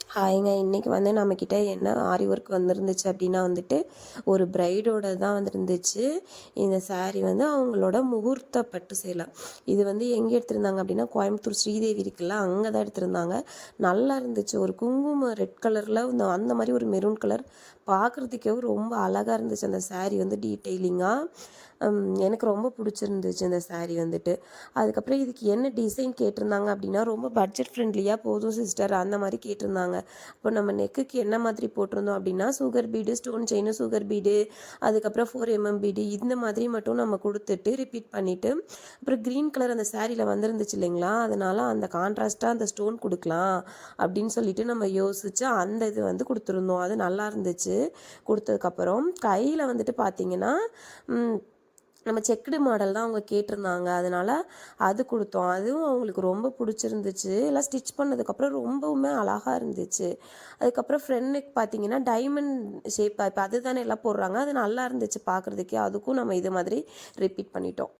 ஹாய்ங்க. இன்னைக்கு வந்து நம்மக்கிட்ட என்ன ஆரி ஒர்க் வந்துருந்துச்சு அப்படின்னா வந்துட்டு, ஒரு பிரைடோட தான் வந்துருந்துச்சு. இந்த சாரி வந்து அவங்களோட முகூர்த்த பட்டு சேலை. இது வந்து எங்கே எடுத்திருந்தாங்க அப்படின்னா, கோயம்புத்தூர் ஸ்ரீதேவி இருக்குல்ல, அங்கே தான் எடுத்திருந்தாங்க. நல்லா இருந்துச்சு. ஒரு குங்குமம் ரெட் கலரில் அந்த மாதிரி ஒரு மெரூன் கலர் பார்க்குறதுக்கே ரொம்ப அழகாக இருந்துச்சு. அந்த சாரி வந்து டீட்டெயிலிங்காக எனக்கு ரொம்ப பிடிச்சிருந்துச்சு இந்த சாரி வந்துட்டு. அதுக்கப்புறம் இதுக்கு என்ன டிசைன் கேட்டிருந்தாங்க அப்படின்னா, ரொம்ப பட்ஜெட் ஃப்ரெண்ட்லியாக போதும் சிஸ்டர் அந்த மாதிரி கேட்டிருந்தாங்க. இப்போ நம்ம நெக்குக்கு என்ன மாதிரி போட்டிருந்தோம் அப்படின்னா, sugar bead, stone chain, sugar bead, அதுக்கப்புறம் 4mm பீடு இந்த மாதிரி மட்டும் நம்ம கொடுத்துட்டு ரிப்பீட் பண்ணிவிட்டு, அப்புறம் க்ரீன் கலர் அந்த சாரியில் வந்துருந்துச்சு இல்லைங்களா, அதனால் அந்த கான்ட்ராஸ்ட்டாக அந்த ஸ்டோன் கொடுக்கலாம் அப்படின்னு சொல்லிட்டு நம்ம யோசித்து அந்த இது வந்து கொடுத்துருந்தோம். அது நல்லா இருந்துச்சு. கொடுத்ததுக்கப்புறம் கையில் வந்துட்டு பார்த்திங்கன்னா நம்ம செக்குடு மாடல் தான் அவங்க கேட்டிருந்தாங்க. அதனால் அது கொடுத்தோம். அதுவும் அவங்களுக்கு ரொம்ப பிடிச்சிருந்துச்சு. எல்லாம் ஸ்டிச் பண்ணதுக்கப்புறம் ரொம்பவுமே அழகாக இருந்துச்சு. அதுக்கப்புறம் ஃப்ரண்ட் நெக் பார்த்தீங்கன்னா, டைமண்ட் ஷேப் இப்போ அதுதானே எல்லாம் போடுறாங்க. அது நல்லா இருந்துச்சு பார்க்குறதுக்கே. அதுக்கும் நம்ம இது மாதிரி ரிப்பீட் பண்ணிட்டோம்.